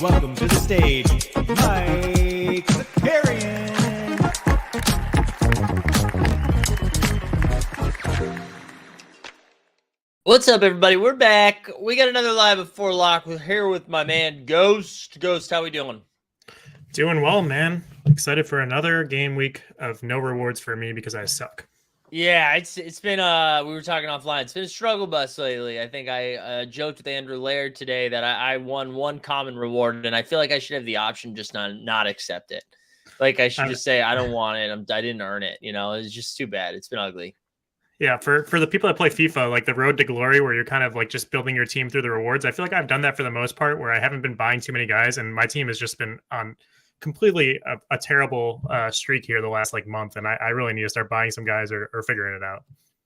welcome to the stage, Mike Zakarian. What's up, everybody? We're back. We got another live at 4 Lock. We're here with my man Ghost. Ghost, how we doing? Doing well, man. Excited for another game week of no rewards for me because I suck. Yeah, it's been we were talking offline. It's been a struggle bus lately. I think I joked with Andrew Laird today that I won one common reward, and I feel like I should have the option just not accept it. Like I should just say I don't want it. I didn't earn it. You know, it's just too bad. It's been ugly. Yeah, for the people that play FIFA, like the road to glory where you're kind of like just building your team through the rewards, I feel like I've done that for the most part where I haven't been buying too many guys and my team has just been on completely a terrible streak here the last like month. And I really need to start buying some guys or figuring it out.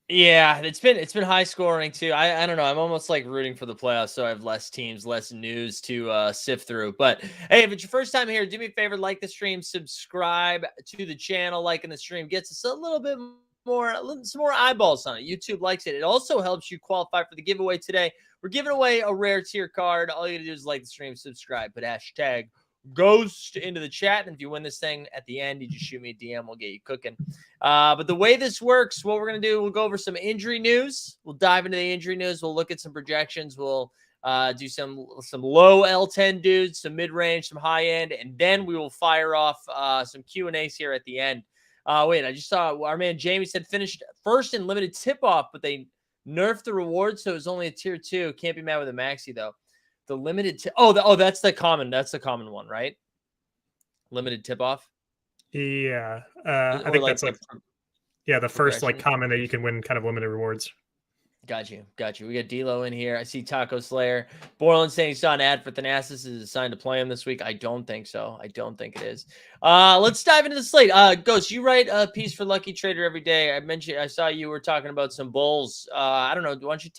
Yeah, it's been high scoring too. I don't know. I'm almost like rooting for the playoffs, so I have less teams, less news to sift through. But hey, if it's your first time here, do me a favor, like the stream, subscribe to the channel. Liking the stream gets us a little bit more, some more eyeballs on it. YouTube likes it. It also helps you qualify for the giveaway today. We're giving away a rare tier card. All you gotta do is like the stream, subscribe, put hashtag Ghost into the chat, and if you win this thing at the end, you just shoot me a DM. We'll get you cooking. But the way this works, what we're gonna do, we'll go over some injury news. We'll dive into the injury news. We'll look at some projections. We'll do some low L10 dudes, some mid range, some high end, and then we will fire off some Q&As here at the end. Wait, I just saw our man Jamie said finished first in limited tip off, but they nerfed the reward, so it's only a tier 2. Can't be mad with a maxi though. The limited that's the common. That's the common one, right? Limited tip off. Yeah, I think that's like the first like common that you can win kind of limited rewards. Got you. We got D-Lo in here. I see Taco Slayer. Borland saying he saw an ad for Thanasis. Is it assigned to play him this week? I don't think so. I don't think it is. Let's dive into the slate. Ghost, you write a piece for Lucky Trader every day. I saw you were talking about some bulls. I don't know. Why don't you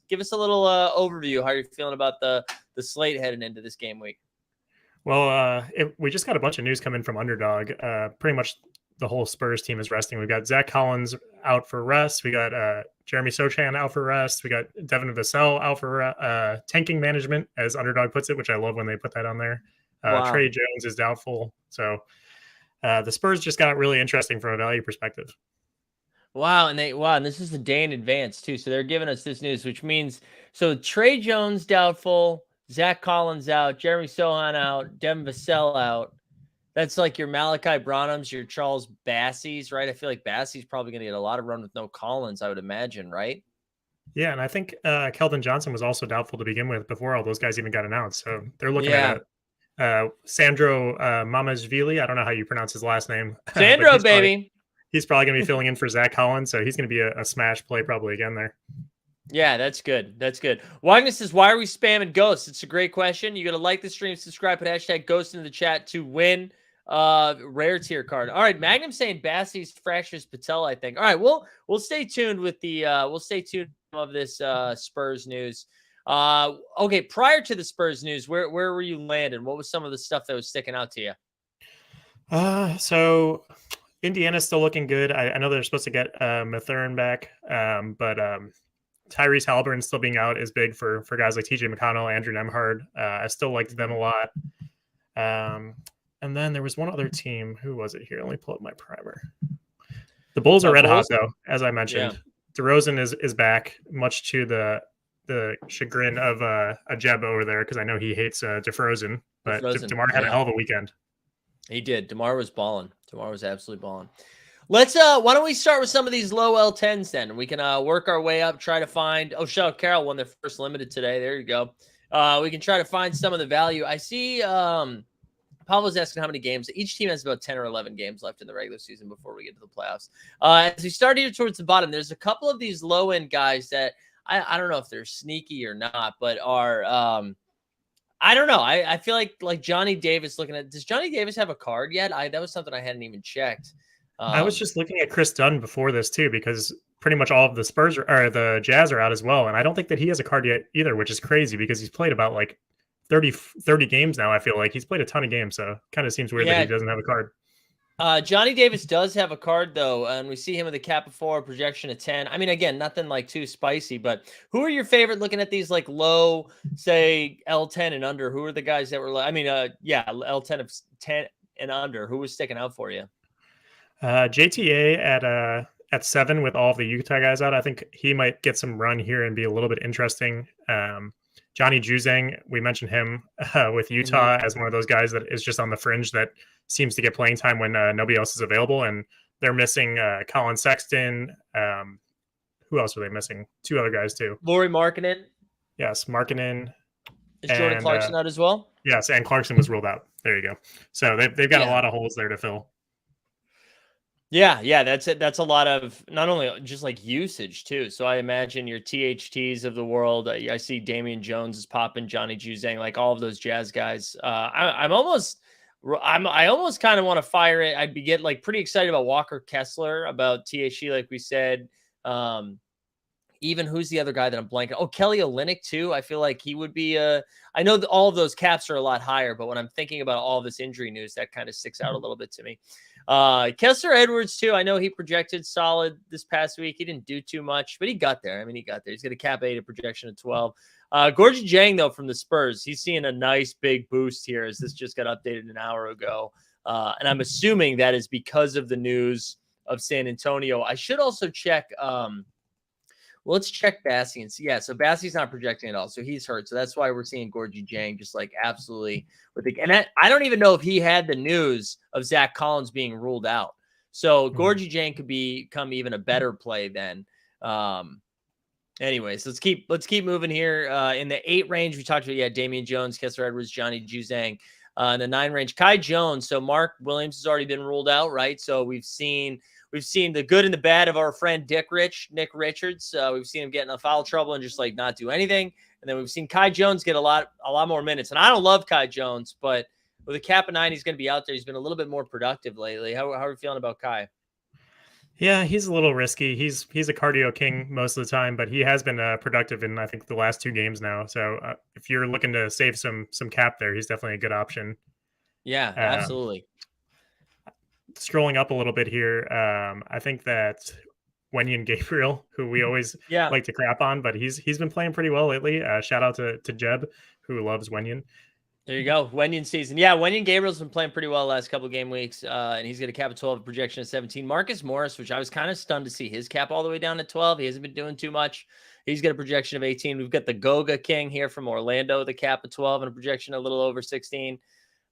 give us a little overview how you're feeling about the slate heading into this game week? Well, we just got a bunch of news coming from Underdog. Pretty much the whole Spurs team is resting. We've got Zach Collins out for rest. We got Jeremy Sochan out for rest. We got Devin Vassell out for tanking management, as Underdog puts it, which I love when they put that on there. Wow. Trey Jones is doubtful. So the Spurs just got really interesting from a value perspective. Wow, and this is a day in advance too. So they're giving us this news, which means Trey Jones doubtful, Zach Collins out, Jeremy Sohan out, Devin Vassell out. That's like your Malachi Branhams, your Charles Bassies, right? I feel like Bassie's probably going to get a lot of run with no Collins, I would imagine, right? Yeah, and I think Keldon Johnson was also doubtful to begin with before all those guys even got announced. So they're looking at Sandro Mamashvili. I don't know how you pronounce his last name. Sandro, baby. He's probably going to be filling in for Zach Collins, so he's going to be a smash play probably again there. Yeah, that's good. That's good. Wagner says, why are we spamming ghosts? It's a great question. You got to like the stream, subscribe, put hashtag Ghost into the chat to win rare tier card. All right, Magnum saying Bassie's fractures patella, I think. All right, we'll stay tuned with the of this Spurs news. Okay, prior to the Spurs news, where were you landing? What was some of the stuff that was sticking out to you? So Indiana's still looking good. I know they're supposed to get Mathurin back, but Tyrese Halliburton still being out is big for guys like TJ McConnell, Andrew Nemhard. I still liked them a lot. And then there was one other team. Who was it here? Let me pull up my primer. The Bulls are red hot, though, as I mentioned. Yeah. DeRozan is back, much to the chagrin of Jeb over there, because I know he hates DeFrozen. But DeMar had a hell of a weekend. He did. DeMar was balling. DeMar was absolutely balling. Let's why don't we start with some of these low L10s then? We can work our way up, try to find. Oh, Charlotte Carroll won their first limited today. There you go. We can try to find some of the value. I see. Pablo's asking how many games. Each team has about 10 or 11 games left in the regular season before we get to the playoffs. As we start here towards the bottom, there's a couple of these low-end guys that I don't know if they're sneaky or not, but are I don't know. I feel like Johnny Davis looking at – does Johnny Davis have a card yet? That was something I hadn't even checked. I was just looking at Chris Dunn before this too, because pretty much all of the Spurs or the Jazz are out as well. And I don't think that he has a card yet either, which is crazy because he's played about like 30 games now. I feel like he's played a ton of games, so kind of seems weird that he doesn't have a card. Johnny Davis does have a card though, and we see him with a cap of 4, projection of 10. I mean, again, nothing like too spicy, but who are your favorite looking at these like low, say L10 and under? Who are the guys that were? I mean, yeah, L10 of 10 and under. Who was sticking out for you? JTA at 7 with all of the Utah guys out. I think he might get some run here and be a little bit interesting. Johnny Juzang, we mentioned him with Utah as one of those guys that is just on the fringe that seems to get playing time when nobody else is available, and they're missing Colin Sexton. Who else are they missing? 2 other guys too. Lauri Markkanen. Yes, Markkanen. Is Jordan Clarkson out as well? Yes, and Clarkson was ruled out. There you go. So they've got a lot of holes there to fill. Yeah, that's it. That's a lot of not only just like usage too. So I imagine your THTs of the world. I see Damian Jones is popping, Johnny Juzang, like all of those Jazz guys. I almost kind of want to fire it. I'd be get like pretty excited about Walker Kessler, about THT, like we said. Even who's the other guy that I'm blanking? Oh, Kelly Olynyk too. I feel like he would be I know that all of those caps are a lot higher, but when I'm thinking about all this injury news, that kind of sticks out a little bit to me. Kessler Edwards too. I know he projected solid this past week. He didn't do too much, but he got there. I mean, he got there. He's got a cap 8, a projection of 12. Gorgie Jang though from the Spurs, he's seeing a nice big boost here as this just got updated an hour ago. And I'm assuming that is because of the news of San Antonio. I should also check. Well, let's check Bassie and see. Yeah, so Bassie's not projecting at all, so he's hurt. So that's why we're seeing Gorgie Jang just like absolutely with the. And I don't even know if he had the news of Zach Collins being ruled out. So Gorgie Jang could become even a better play then. Anyways, let's keep moving here. In the 8 range, we talked about Damian Jones, Kessler Edwards, Johnny Juzang. In the 9 range, Kai Jones. So Mark Williams has already been ruled out, right? So we've seen the good and the bad of our friend Nick Richards. We've seen him get in foul trouble and just like not do anything. And then we've seen Kai Jones get a lot more minutes. And I don't love Kai Jones, but with a cap of 9, he's going to be out there. He's been a little bit more productive lately. How are we feeling about Kai? Yeah, he's a little risky. He's a cardio king most of the time, but he has been productive in I think the last 2 games now. So if you're looking to save some cap there, he's definitely a good option. Yeah, absolutely. Scrolling up a little bit here, I think that Wenyen Gabriel, who we always like to crap on, but he's been playing pretty well lately. Shout out to Jeb, who loves Wenyen. There you go. Wenyen season. Yeah, Wenyen Gabriel's been playing pretty well the last couple of game weeks, and he's got a cap of 12, projection of 17. Marcus Morris, which I was kind of stunned to see his cap all the way down to 12. He hasn't been doing too much. He's got a projection of 18. We've got the Goga King here from Orlando, the cap of 12 and a projection a little over 16.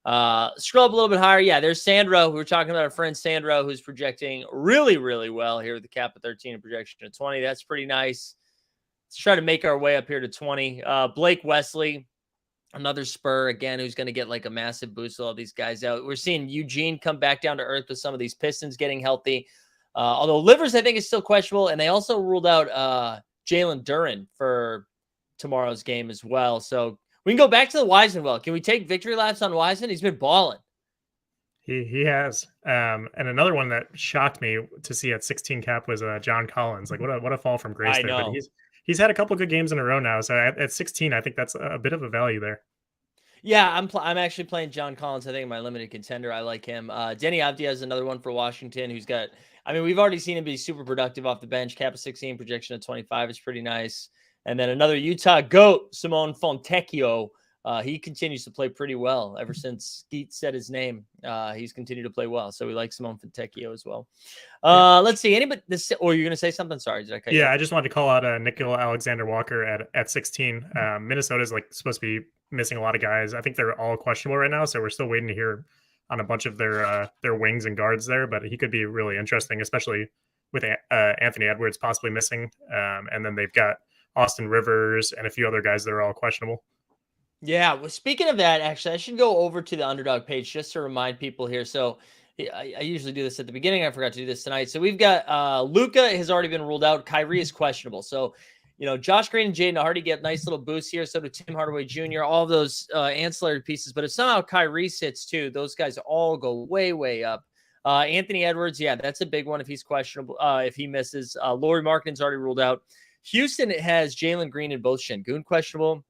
Scroll up a little bit higher. Yeah, there's Sandro. We were talking about our friend Sandro, who's projecting really, really well here with the cap of 13 and projection of 20. That's pretty nice. Let's try to make our way up here to 20. Blake Wesley, another Spur, again, who's going to get like a massive boost with all these guys out. We're seeing Eugene come back down to earth with some of these Pistons getting healthy. Although Livers, I think, is still questionable. And they also ruled out Jalen Duren for tomorrow's game as well. So we can go back to the Wiseman. Well, can we take victory laps on Wiseman? He's been balling. He has. And another one that shocked me to see at 16 cap was John Collins. Like what a fall from grace there. But he's had a couple good games in a row now. So at 16, I think that's a bit of a value there. Yeah, I'm actually playing John Collins. I think in my limited contender, I like him. Denny Avdia is another one for Washington who's got. I mean, we've already seen him be super productive off the bench. Cap of 16, projection of 25 is pretty nice. And then another Utah GOAT, Simone Fontecchio. He continues to play pretty well ever since Skeet said his name. He's continued to play well. So we like Simone Fontecchio as well. Let's see. Anybody? Or you're going to say something? Sorry. Did I cut you off? I just wanted to call out Nickel Alexander Walker at 16. Minnesota's like supposed to be missing a lot of guys. I think they're all questionable right now. So we're still waiting to hear on a bunch of their wings and guards there. But he could be really interesting, especially with Anthony Edwards possibly missing. And then they've got Austin Rivers and a few other guys that are all questionable. Yeah. Well, speaking of that, actually, I should go over to the Underdog page just to remind people here. So I usually do this at the beginning. I forgot to do this tonight. So we've got Luka has already been ruled out. Kyrie is questionable. So, Josh Green and Jaden Hardy get nice little boosts here. So do Tim Hardaway Jr., all of those ancillary pieces. But if somehow Kyrie sits too, those guys all go way, way up. Anthony Edwards, yeah, that's a big one if he's questionable, if he misses. Lauri Markkanen's already ruled out. Houston has Jalen Green and both Şengün questionable.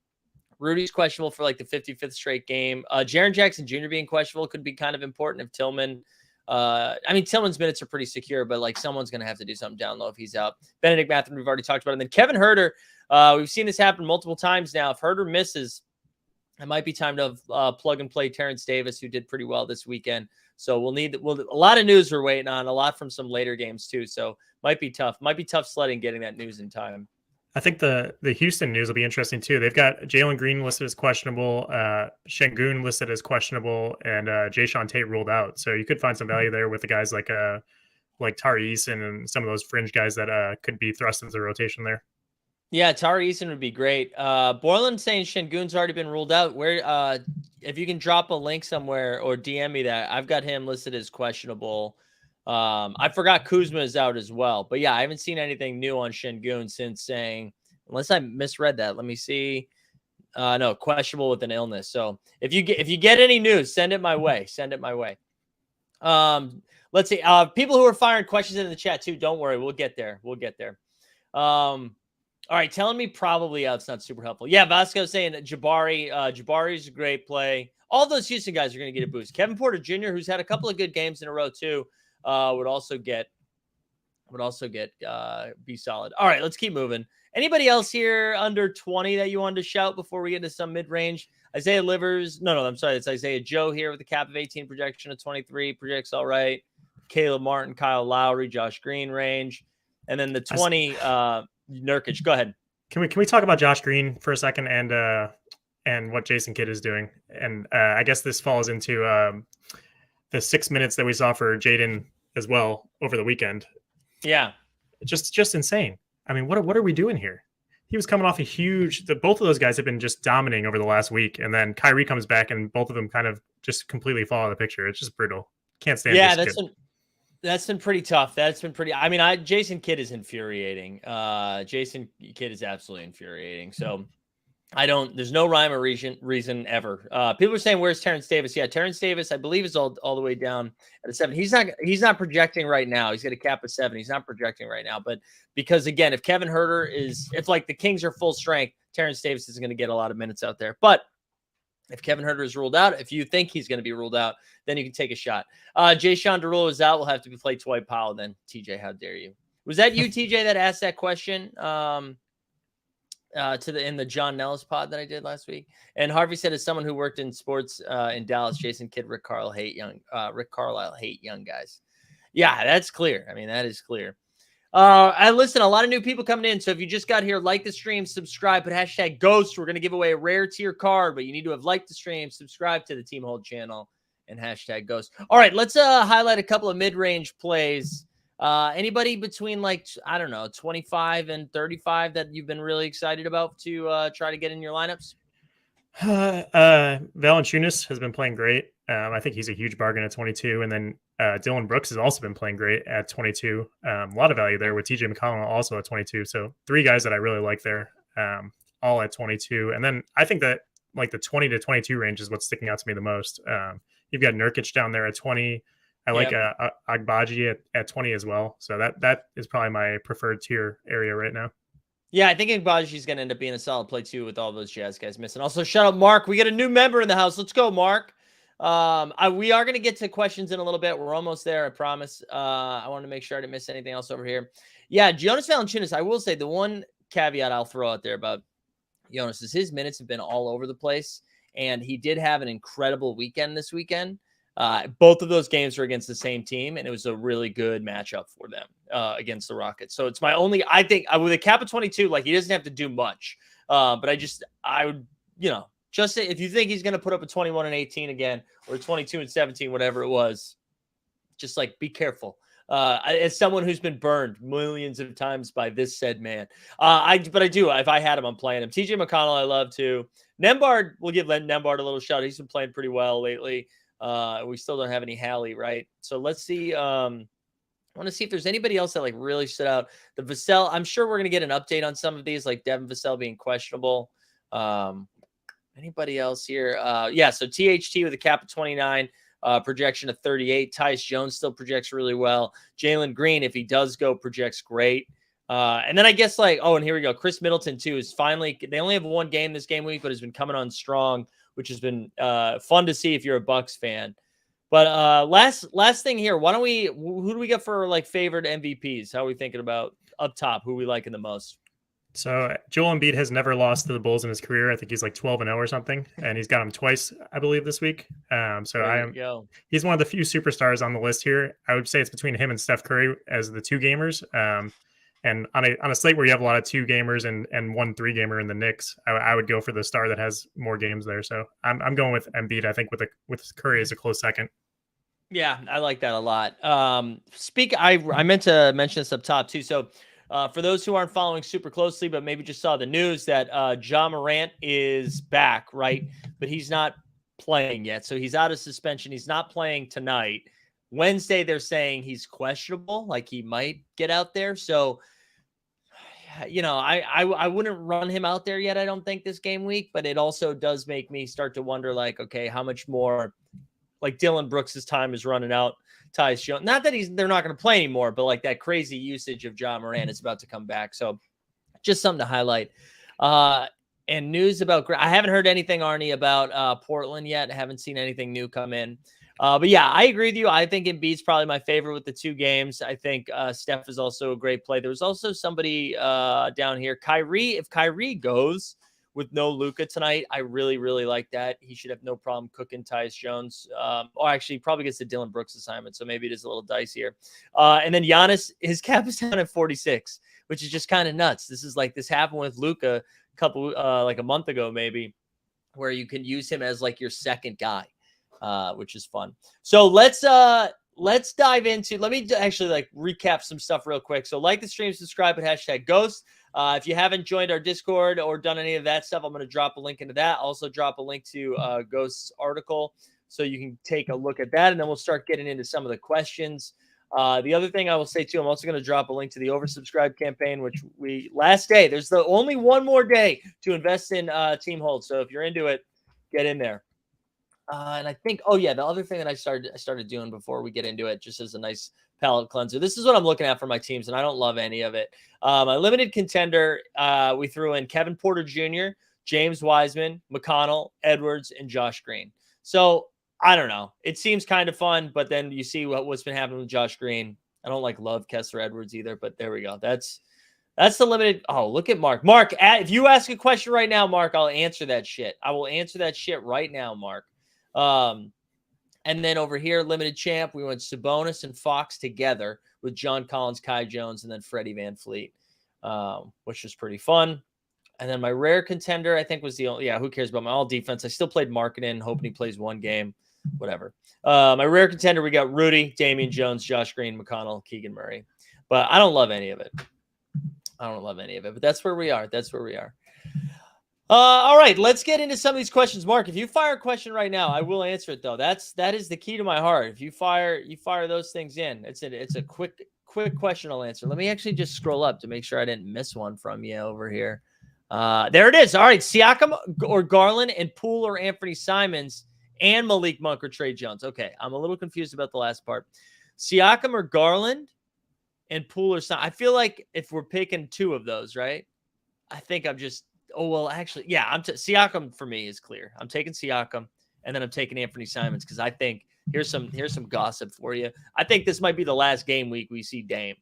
Rudy's questionable for like the 55th straight game. Jaren Jackson Jr. being questionable could be kind of important if Tillman I mean, Tillman's minutes are pretty secure, but like someone's going to have to do something down low if he's out. Benedict Mathurin, we've already talked about. And then Kevin Herter, we've seen this happen multiple times now. If Herter misses, it might be time to plug and play Terrence Davis, who did pretty well this weekend. So we'll a lot of news we're waiting on, a lot from some later games too. So might be tough sledding getting that news in time. I think the Houston news will be interesting too. They've got Jalen Green listed as questionable, Şengün listed as questionable, and Jayshawn Tate ruled out. So you could find some value there with the guys like Tari Eason and some of those fringe guys that could be thrust into the rotation there. Yeah, Tari Eason would be great. Borland saying Şengün's already been ruled out. Where if you can drop a link somewhere or DM me that, I've got him listed as questionable. I forgot Kuzma is out as well, but yeah, I haven't seen anything new on Şengün since saying, unless I misread that. Let me see. No, questionable with an illness. So if you get any news, send it my way. Send it my way. Let's see. People who are firing questions in the chat too. Don't worry, we'll get there. All right, telling me probably it's not super helpful. Yeah, Vasco saying that Jabari. Jabari's a great play. All those Houston guys are going to get a boost. Kevin Porter Jr., who's had a couple of good games in a row too, would also be solid. All right, let's keep moving. Anybody else here under 20 that you wanted to shout before we get into some mid-range? Isaiah Livers. No, I'm sorry. It's Isaiah Joe here with a cap of 18, projection of 23. Projects all right. Caleb Martin, Kyle Lowry, Josh Green range. And then the 20, Nurkic. Go ahead. Can we talk about Josh Green for a second and what Jason Kidd is doing? And I guess this falls into the 6 minutes that we saw for Jaden as well over the weekend. Yeah, just insane. I mean, what are we doing here? He was coming off both of those guys have been just dominating over the last week, and then Kyrie comes back and both of them kind of just completely fall out of the picture. It's just brutal. Can't stand. Yeah, that's been pretty tough. I mean, Jason Kidd is infuriating. Jason Kidd is absolutely infuriating. So there's no rhyme or reason ever. People are saying, where's Terrence Davis? Yeah, Terrence Davis, I believe, is all the way down at a 7. He's not projecting right now. He's got a cap of 7. He's not projecting right now. But because again, if Kevin Herter if like the Kings are full strength, Terrence Davis is going to get a lot of minutes out there. But if Kevin Herter is ruled out, if you think he's going to be ruled out, then you can take a shot. Jayshawn Derulo is out. We'll have to play Dwight Powell then. TJ, how dare you? Was that you, TJ, that asked that question in the John Nellis pod that I did last week? And Harvey said, as someone who worked in sports in Dallas, Jason Kidd, Rick Carlisle hate young guys. Yeah, that's clear. I mean, that is clear. I listen, a lot of new people coming in. So if you just got here, like the stream, subscribe, put hashtag Ghost. We're going to give away a rare tier card, but you need to have liked the stream, subscribe to the Team Hold channel, and hashtag Ghost. All right, let's highlight a couple of mid-range plays. Anybody between 25 and 35 that you've been really excited about to try to get in your lineups? Valanciunas has been playing great. I think he's a huge bargain at 22. And then Dylan Brooks has also been playing great at 22. A lot of value there with TJ McConnell also at 22. So 3 guys that I really like there, all at 22. And then I think that like the 20 to 22 range is what's sticking out to me the most. You've got Nurkic down there at 20. I like Agbaji at 20 as well. So that is probably my preferred tier area right now. Yeah, I think Agbaji's going to end up being a solid play too with all those Jazz guys missing. Also, shout out Mark. We got a new member in the house. Let's go, Mark. We are going to get to questions in a little bit. We're almost there, I promise. I want to make sure I didn't miss anything else over here. Yeah, Jonas Valanciunas, I will say the one caveat I'll throw out there about Jonas is his minutes have been all over the place, and he did have an incredible weekend this weekend. Both of those games were against the same team, and it was a really good matchup for them against the Rockets. So it's I think with a cap of 22, like he doesn't have to do much. But I would, just say, if you think he's going to put up a 21 and 18 again, or 22 and 17, whatever it was, just like be careful. As someone who's been burned millions of times by this said man, but I do. If I had him, I'm playing him. TJ McConnell, I love too. Nembhard, we'll give Nembhard a little shout. He's been playing pretty well lately. We still don't have any Hallie, right? So let's see. I want to see if there's anybody else that like really stood out. The Vassell, I'm sure we're going to get an update on some of these, like Devin Vassell being questionable. Anybody else here? Yeah, so THT with a cap of 29, projection of 38. Tyus Jones still projects really well. Jalen Green, if he does go, projects great. And then I guess and here we go. Chris Middleton too is finally, they only have one game this game week, but has been coming on strong, which has been fun to see if you're a Bucks fan. But last thing here. Why don't we? Who do we get for like favored MVPs? How are we thinking about up top? Who we liking the most? So Joel Embiid has never lost to the Bulls in his career. I think he's like 12-0 or something, and he's got him twice, I believe, this week. So There you go. he's one of the few superstars on the list here. I would say it's between him and Steph Curry as the two gamers. And on a slate where you have a lot of two gamers and one three gamer in the Knicks, I would go for the star that has more games there. So I'm going with Embiid. I think with Curry as a close second. Yeah, I like that a lot. I meant to mention this up top too. So for those who aren't following super closely, but maybe just saw the news that Ja Morant is back, right? But he's not playing yet. So he's out of suspension. He's not playing tonight. Wednesday, they're saying he's questionable, like he might get out there. So, I wouldn't run him out there yet, I don't think, this game week, but it also does make me start to wonder, like, okay, how much more, like Dylan Brooks's time is running out. Tyus Jones, not that they're not going to play anymore, but like that crazy usage of Ja Morant is about to come back. So just something to highlight. And news about, I haven't heard anything, Arnie, about Portland yet. I haven't seen anything new come in. But yeah, I agree with you. I think Embiid's probably my favorite with the two games. I think Steph is also a great play. There was also somebody down here, Kyrie. If Kyrie goes with no Luka tonight, I really, really like that. He should have no problem cooking Tyus Jones. Or actually, he probably gets the Dylan Brooks assignment, so maybe it is a little dicier. And then Giannis, his cap is down at 46, which is just kind of nuts. This happened with Luka like a month ago, maybe, where you can use him as like your second guy, which is fun. So let's dive into. Let me actually like recap some stuff real quick. So like the stream, subscribe, and #Ghost. If you haven't joined our Discord or done any of that stuff, I'm going to drop a link into that. Also drop a link to Ghost's article so you can take a look at that, and then we'll start getting into some of the questions. The other thing I will say too, I'm also going to drop a link to the oversubscribe campaign, which last day. There's only one more day to invest in Team Hold. So if you're into it, get in there. And I think, the other thing that I started doing before we get into it, just as a nice palate cleanser. This is what I'm looking at for my teams, and I don't love any of it. My limited contender, we threw in Kevin Porter Jr., James Wiseman, McConnell, Edwards, and Josh Green. So I don't know. It seems kind of fun, but then you see what's been happening with Josh Green. I don't love Kessler Edwards either, but there we go. That's the limited. Oh, look at Mark. Mark, if you ask a question right now, Mark, I'll answer that shit. I will answer that shit right now, Mark. And then over here, limited champ, we went Sabonis and Fox together with John Collins, Kai Jones, and then Freddie VanVleet, which was pretty fun. And then my rare contender, I think, was the only, who cares about my all defense? I still played Marketing, hoping he plays one game, whatever. My rare contender, we got Rudy, Damian Jones, Josh Green, McConnell, Keegan Murray. But I don't love any of it. But that's where we are. All right, let's get into some of these questions. Mark, if you fire a question right now, I will answer it though. That is the key to my heart. If you fire those things in. It's a quick question I'll answer. Let me actually just scroll up to make sure I didn't miss one from you over here. There it is. All right, Siakam or Garland and Poole or Anthony Simons and Malik Monk or Trey Jones. Okay, I'm a little confused about the last part. Siakam or Garland and Poole or Simons. I feel like if we're picking two of those, right? I think I'm just. Oh, well, actually, yeah, Siakam for me is clear. I'm taking Siakam, and then I'm taking Anthony Simons because I think here's some gossip for you. I think this might be the last game week we see Dame.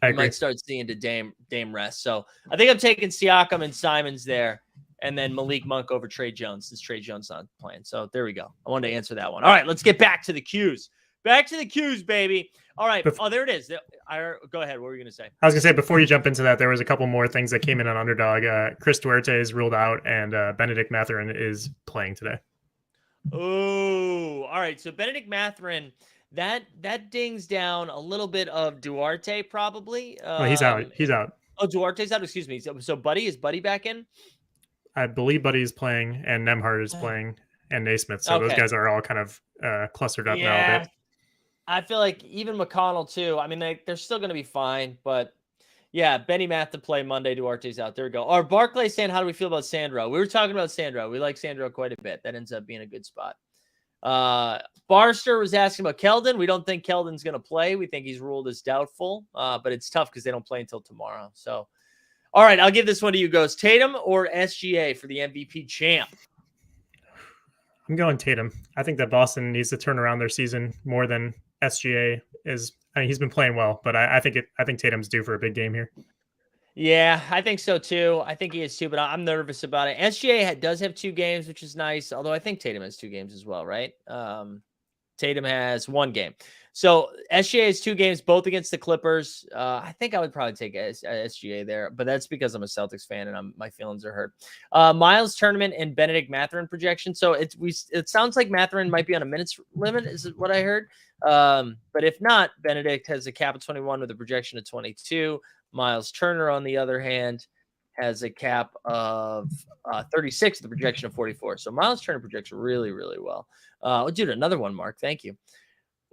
I might start seeing the Dame rest. So I think I'm taking Siakam and Simons there, and then Malik Monk over Trey Jones since Trey Jones not playing. So there we go. I wanted to answer that one. All right, let's get back to the Qs. Back to the Qs, baby. All right. Oh, there it is. Go ahead. What were you going to say? I was going to say, before you jump into that, there was a couple more things that came in on Underdog. Chris Duarte is ruled out, and Benedict Mathurin is playing today. Oh, all right. So Benedict Mathurin, that dings down a little bit of Duarte probably. He's out. He's out. Oh, Duarte's out. Excuse me. So is Buddy back in? I believe Buddy is playing, and Nemhard is playing, and Naismith. So those guys are all kind of clustered up now a bit. I feel like even McConnell too. I mean, they're still going to be fine, but yeah, Benny Math to play Monday. Duarte's out. There we go. Or Barclay saying, how do we feel about Sandro? We were talking about Sandro. We like Sandro quite a bit. That ends up being a good spot. Barster was asking about Keldon. We don't think Keldon's going to play. We think he's ruled as doubtful, but it's tough because they don't play until tomorrow. So, all right, I'll give this one to you, Ghost. Tatum or SGA for the MVP champ? I'm going Tatum. I think that Boston needs to turn around their season more than SGA is. I mean, he's been playing well, but I think I think Tatum's due for a big game here. Yeah, I think so too. I think he is too, but I'm nervous about it. SGA does have 2 games, which is nice. Although I think Tatum has 2 games as well, right? Tatum has 1 game. So SGA has 2 games, both against the Clippers. I think I would probably take SGA there, but that's because I'm a Celtics fan and my feelings are hurt. Miles tournament and Benedict Mathurin projection. So it sounds like Mathurin might be on a minutes limit, is what I heard. But if not, Benedict has a cap of 21 with a projection of 22. Miles Turner, on the other hand, has a cap of 36 with a projection of 44. So Miles Turner projects really, really well. Dude, another one, Mark. Thank you.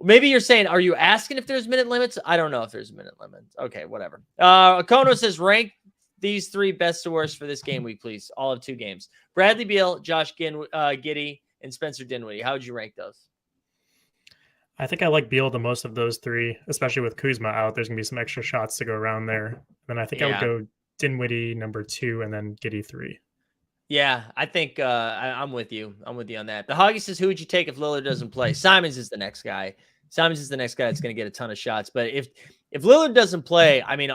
Maybe you're saying, are you asking if there's minute limits? I don't know if there's minute limits. Okay, whatever. Kono says, rank these 3 best to worst for this game week, please. All of 2 games. Bradley Beal, Josh Giddey, and Spencer Dinwiddie. How would you rank those? I think I like Beal the most of those 3, especially with Kuzma out. There's going to be some extra shots to go around there. Then I think I would go Dinwiddie number 2 and then Giddey 3. Yeah, I think I'm with you. I'm with you on that. The Hoggy says, who would you take if Lillard doesn't play? Simons is the next guy. Simons is the next guy that's going to get a ton of shots. But if Lillard doesn't play, I mean,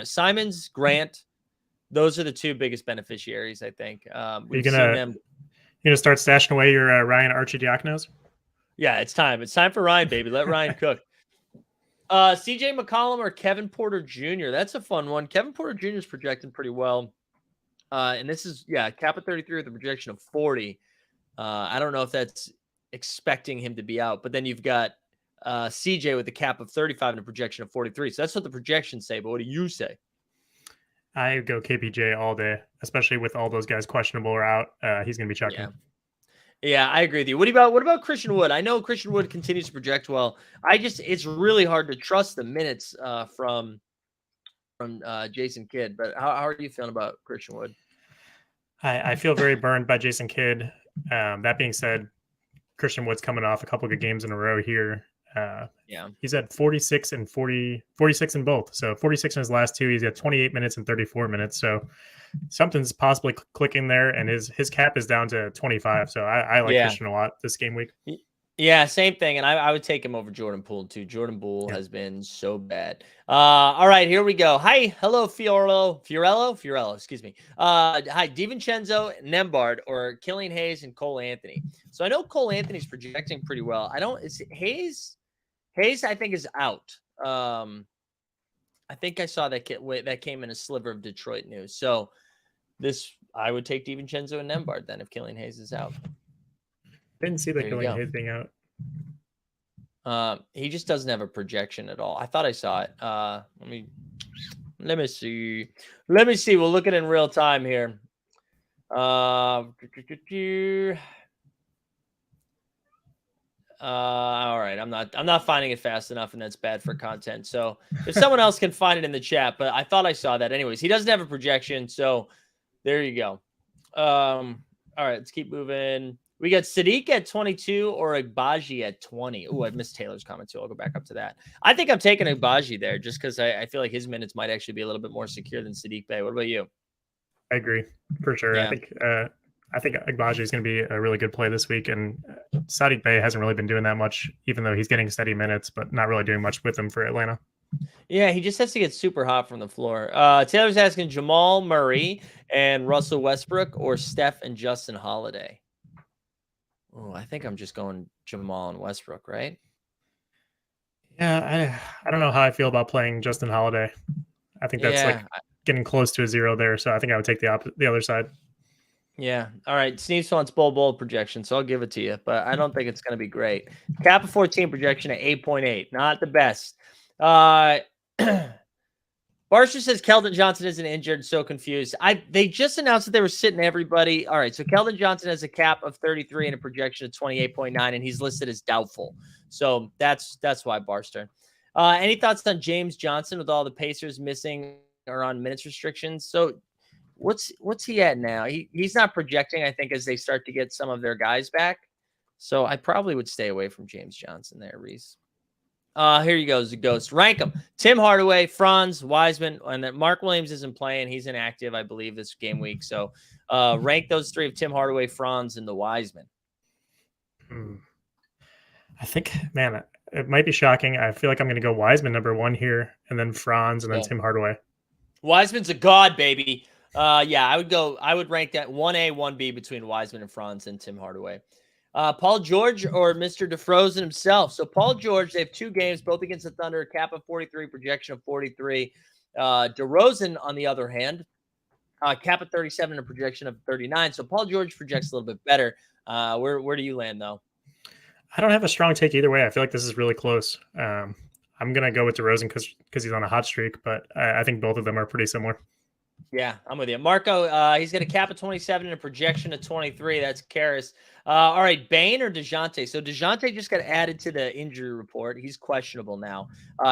Simons, Grant, those are the 2 biggest beneficiaries, I think. We've seen them. You're going to start stashing away your Ryan Arcidiaconos? Yeah, it's time. It's time for Ryan, baby. Let Ryan cook. CJ McCollum or Kevin Porter Jr.? That's a fun one. Kevin Porter Jr. is projecting pretty well. And this is, cap of 33 with a projection of 40. I don't know if that's expecting him to be out, but then you've got CJ with a cap of 35 and a projection of 43. So that's what the projections say. But what do you say? I go KPJ all day, especially with all those guys questionable or out. He's going to be chucking. Yeah, I agree with you. What about Christian Wood? I know Christian Wood continues to project well. It's really hard to trust the minutes from Jason Kidd. But how are you feeling about Christian Wood? I feel very burned by Jason Kidd. That being said, Christian Wood's coming off a couple good games in a row here. He's at 46 and 46 in both. So 46 in his last 2. He's got 28 minutes and 34 minutes. So something's possibly clicking there, and his cap is down to 25. So I like Christian a lot this game week. Yeah, same thing. And I would take him over Jordan Poole too. Jordan Poole has been so bad. All right, here we go. Hi. Hello, Fiorello, excuse me. Hi, DiVincenzo, Nembhard, or Killian Hayes and Cole Anthony. So I know Cole Anthony's projecting pretty well. Hayes, I think, is out. I think I saw that came in a sliver of Detroit news. So I would take DiVincenzo and Nembhard then if Killian Hayes is out. Didn't see the Killian Hayes being out. He just doesn't have a projection at all. I thought I saw it. Let me see. We'll look at it in real time here. All right. I'm not finding it fast enough, and that's bad for content. So if someone else can find it in the chat, but I thought I saw that. Anyways, he doesn't have a projection, so there you go. All right, let's keep moving. We got Sadiq at 22 or Agbaji at 20. Oh, I missed Taylor's comment too. I'll go back up to that. I think I'm taking Agbaji there just because I feel like his minutes might actually be a little bit more secure than Sadiq Bey. What about you? I agree for sure. Yeah. I think Agbaji is going to be a really good play this week, and Sadiq Bey hasn't really been doing that much, even though he's getting steady minutes, but not really doing much with them for Atlanta. Yeah, he just has to get super hot from the floor. Taylor's asking Jamal Murray and Russell Westbrook or Steph and Justin Holiday. Oh, I think I'm just going Jamal and Westbrook, right? Yeah, I don't know how I feel about playing Justin Holiday. I think that's getting close to a 0 there, so I think I would take the other side. Yeah. All right. Sneeps wants bold projection, so I'll give it to you, but I don't think it's going to be great. Cap of 14 projection at 8.8. Not the best. Barster says Keldon Johnson isn't injured, so confused. They just announced that they were sitting everybody. All right, so Keldon Johnson has a cap of 33 and a projection of 28.9, and he's listed as doubtful. So that's why Barster. Any thoughts on James Johnson with all the Pacers missing or on minutes restrictions? So what's he at now? He's not projecting, I think, as they start to get some of their guys back. So I probably would stay away from James Johnson there, Reese. Here you go, the ghost. Rank them. Tim Hardaway, Franz, Wiseman, and then Mark Williams isn't playing. He's inactive, I believe, this game week. So rank those 3 of Tim Hardaway, Franz, and the Wiseman. Hmm. I think, man, it might be shocking. I feel like I'm going to go Wiseman number one here, and then Franz, and then Yeah. Tim Hardaway. Wiseman's a god, baby. Yeah, I would rank that 1A, 1B between Wiseman and Franz and Tim Hardaway. Paul George or Mr. DeFrozen himself. So Paul George, they have 2 games, both against the Thunder, a cap of 43, projection of 43. DeRozan, on the other hand, cap of 37 and a projection of 39. So Paul George projects a little bit better. Where do you land, though? I don't have a strong take either way. I feel like this is really close. I'm going to go with DeRozan because he's on a hot streak, but I think both of them are pretty similar. Yeah, I'm with you. Marco, he's got a cap of 27 and a projection of 23. That's Karras. All right, Bane or DeJounte? So DeJounte just got added to the injury report. He's questionable now.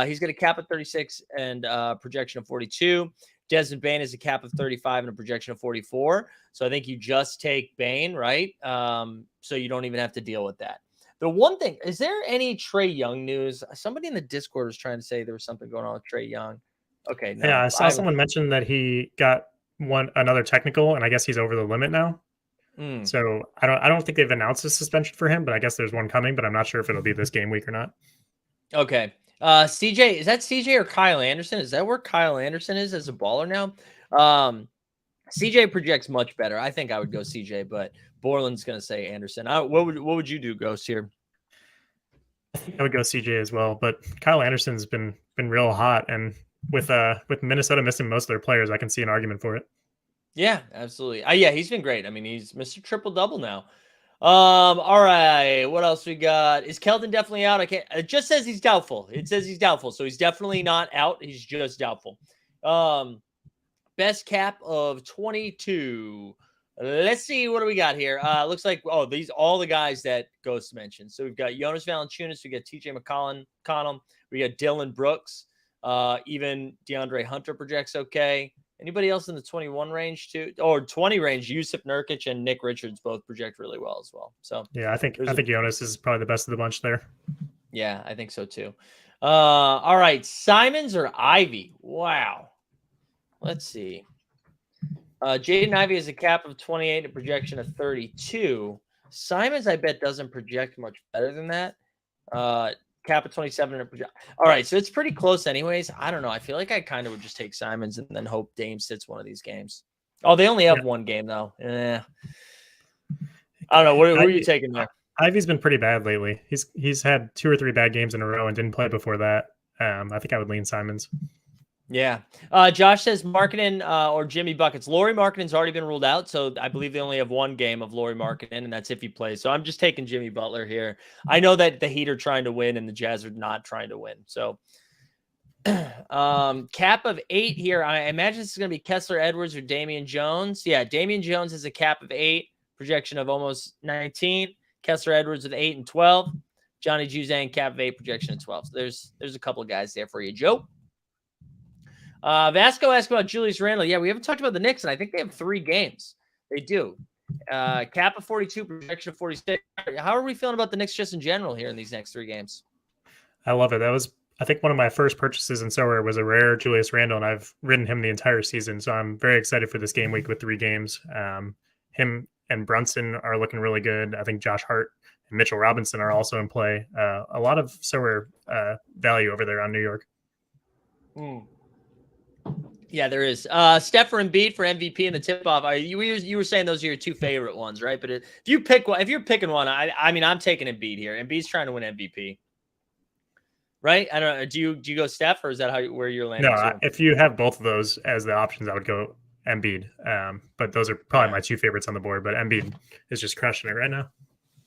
He's got a cap of 36 and a projection of 42. Desmond Bane is a cap of 35 and a projection of 44. So I think you just take Bane, right? So you don't even have to deal with that. The one thing, is there any Trae Young news? Somebody in the Discord was trying to say there was something going on with Trae Young. Okay, no. Yeah, I saw someone mention that he got another technical, and I guess he's over the limit now. So I don't think they've announced a suspension for him, but I guess there's one coming, but I'm not sure if it'll be this game week or not. Okay. CJ, is that CJ or Kyle Anderson? Is that where Kyle Anderson is as a baller now? CJ projects much better. I think I would go CJ, but Borland's going to say Anderson. What would you do, Ghost, here? I think I would go CJ as well, but Kyle Anderson's been real hot, and with Minnesota missing most of their players, I can see an argument for it. Yeah, absolutely. Yeah, he's been great. I mean, he's Mr. Triple Double now. All right. What else we got? Is Keldon definitely out? It just says he's doubtful. It says he's doubtful, so he's definitely not out. He's just doubtful. Best cap of 22. Let's see, what do we got here? Looks like these all the guys that Ghost mentioned. So we've got Jonas Valanciunas, we got TJ McConnell, we got Dylan Brooks, even DeAndre Hunter projects okay. Anybody else in the 21 range too, or 20 range? Yusuf Nurkic and Nick Richards both project really well as well. So yeah, I think Jonas is probably the best of the bunch there. Yeah, I think so too. All right, Simons or Ivy? Wow. Let's see. Jaden Ivey has a cap of 28, a projection of 32. Simons, I bet, doesn't project much better than that. Cap of 27 and a project. All right, so it's pretty close anyways. I don't know. I feel like I kind of would just take Simons and then hope Dame sits one of these games. Oh, they only have one game, though. I don't know. Who are you taking there? Ivy's been pretty bad lately. He's had 2 or 3 bad games in a row and didn't play before that. I think I would lean Simons. Yeah. Josh says Markkanen or Jimmy Buckets. Lauri Markkanen's already been ruled out, so I believe they only have one game of Lauri Markkanen, and that's if he plays. So I'm just taking Jimmy Butler here. I know that the Heat are trying to win and the Jazz are not trying to win. So cap of 8 here. I imagine this is going to be Kessler Edwards or Damian Jones. Yeah, Damian Jones has a cap of 8, projection of almost 19. Kessler Edwards with 8 and 12. Johnny Juzang, cap of 8, projection of 12. So there's a couple of guys there for you, Joe. Vasco asked about Julius Randle. Yeah, we haven't talked about the Knicks, and I think they have 3 games. They do. Cap of 42, projection of 46. How are we feeling about the Knicks just in general here in these next 3 games? I love it. That was, I think, one of my first purchases in Sorare was a rare Julius Randle, and I've ridden him the entire season. So I'm very excited for this game week with 3 games. Him and Brunson are looking really good. I think Josh Hart and Mitchell Robinson are also in play. A lot of Sorare value over there on New York. Yeah, there is. Steph or Embiid for MVP in the tip-off. You were saying those are your 2 favorite ones, right? But if you pick one, if you're picking one, I mean, I'm taking Embiid here. Embiid's trying to win MVP, right? I don't know. Do you go Steph, or is that where you're landing? No, if you have both of those as the options, I would go Embiid. But those are probably my 2 favorites on the board. But Embiid is just crushing it right now.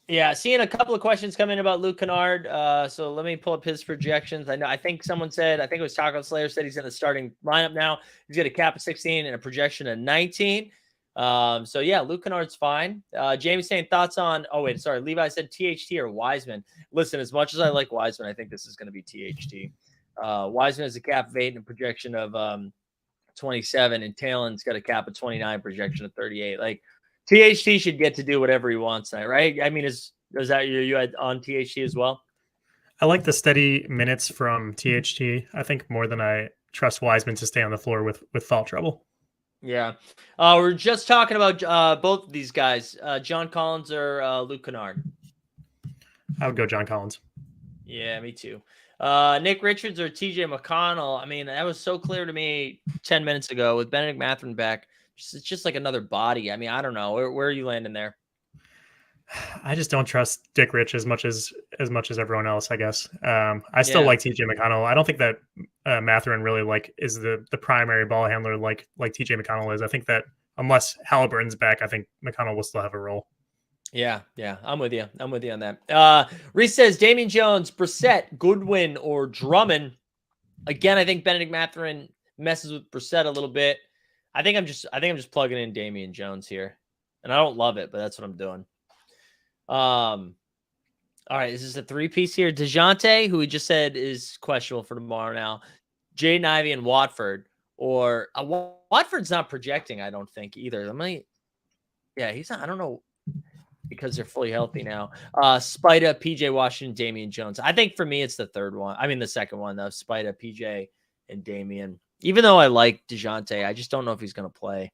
Yeah, seeing a couple of questions come in about Luke Kennard. So let me pull up his projections. I think someone said, I think it was Taco Slayer, said he's in the starting lineup now. He's got a cap of 16 and a projection of 19. So yeah, Luke Kennard's fine. Jamie's saying thoughts on, Levi said THT or Wiseman. Listen, as much as I like Wiseman, I think this is going to be THT. Wiseman has a cap of 8 and a projection of 27, and Talon's got a cap of 29, projection of 38. Like, THT should get to do whatever he wants tonight, right? I mean, is that you had on THT as well? I like the steady minutes from THT. I think more than I trust Wiseman to stay on the floor with foul trouble. Yeah. We're just talking about both of these guys, John Collins or Luke Kennard. I would go John Collins. Yeah, me too. Nick Richards or TJ McConnell. I mean, that was so clear to me 10 minutes ago with Benedict Mathurin back. It's just like another body. I mean, I don't know. Where are you landing there? I just don't trust Dick Rich as much as everyone else, I guess. I still Yeah. like TJ McConnell. I don't think that Mathurin really is the primary ball handler like TJ McConnell is. I think that unless Halliburton's back, I think McConnell will still have a role. Yeah, I'm with you. I'm with you on that. Reese says Damian Jones, Brissett, Goodwin, or Drummond. Again, I think Benedict Mathurin messes with Brissett a little bit. I think I'm just plugging in Damian Jones here. And I don't love it, but that's what I'm doing. All right, this is a three-piece here. DeJounte, who we just said is questionable for tomorrow now. Jaden Ivey and Watford. Or Watford's not projecting, I don't think, either. Yeah, he's not. I don't know, because they're fully healthy now. Spida, PJ Washington, Damian Jones. I think for me, it's the third one. I mean, the second one, though. Spida, PJ, and Damian. Even though I like DeJounte, I just don't know if he's going to play.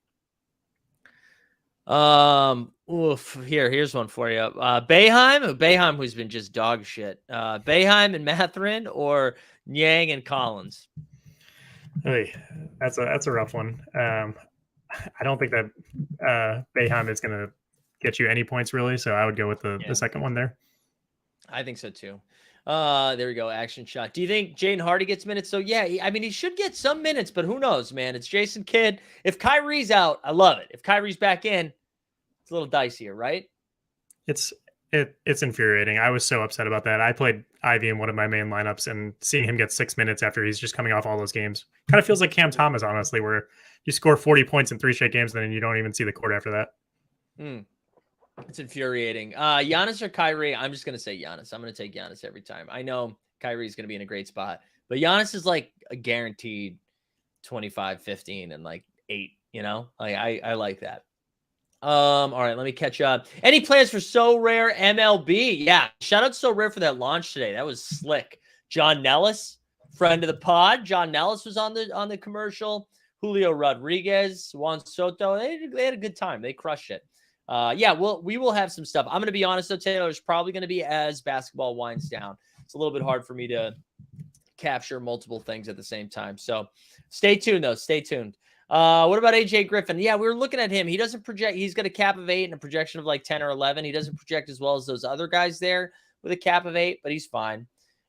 Here's one for you. Boeheim, who's been just dog shit. Boeheim and Mathurin, or Nyang and Collins? Hey, that's a rough one. I don't think that Boeheim is going to get you any points, really. So I would go with the second one there. I think so too. There we go. Action shot. Do you think Jaden Hardy gets minutes? So yeah, I mean, he should get some minutes, but who knows, man? It's Jason Kidd. If Kyrie's out, I love it. If Kyrie's back in, it's a little dicier, right? It's infuriating. I was so upset about that. I played Ivy in one of my main lineups, and seeing him get 6 minutes after he's just coming off all those games kind of feels like Cam Thomas, honestly, where you score 40 points in 3 straight games, and then you don't even see the court after that. It's infuriating. Giannis or Kyrie? I'm just going to say Giannis. I'm going to take Giannis every time. I know Kyrie's going to be in a great spot, but Giannis is like a guaranteed 25, 15, and like 8, you know? Like I like that. All right, let me catch up. Any plans for So Rare MLB? Yeah, shout out to So Rare for that launch today. That was slick. John Nellis, friend of the pod. John Nellis was on the commercial. Julio Rodriguez, Juan Soto. They had a good time. They crushed it. We will have some stuff. I'm going to be honest, though, Taylor, it's probably going to be as basketball winds down. It's a little bit hard for me to capture multiple things at the same time. So stay tuned, though. Stay tuned. What about AJ Griffin? Yeah, we were looking at him. He doesn't project. He's got a cap of 8 and a projection of like 10 or 11. He doesn't project as well as those other guys there with a cap of 8, but he's fine.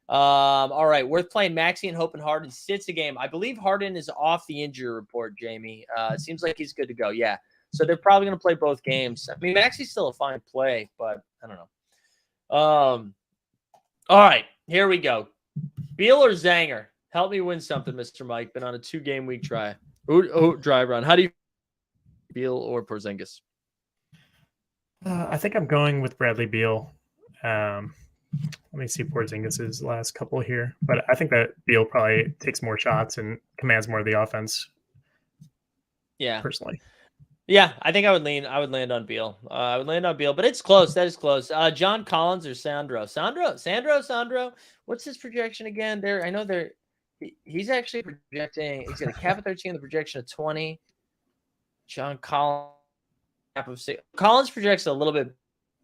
All right, worth playing Maxey and hoping Harden sits a game. I believe Harden is off the injury report, Jamie. It seems like he's good to go. Yeah. So they're probably going to play both games. I mean, Maxey's still a fine play, but I don't know. All right, here we go. Beal or Zanger? Help me win something, Mr. Mike. Been on a 2-game week drive run. How do you Beal or Porzingis? I think I'm going with Bradley Beal. Let me see Porzingis' last couple here, but I think that Beal probably takes more shots and commands more of the offense. Yeah, personally. Yeah, I think I would land on Beal. I would land on Beal, but it's close. That is close. John Collins or Sandro? Sandro. What's his projection again? He's actually projecting. He's got a cap of 13, the projection of 20. John Collins, cap of 6. Collins projects a little bit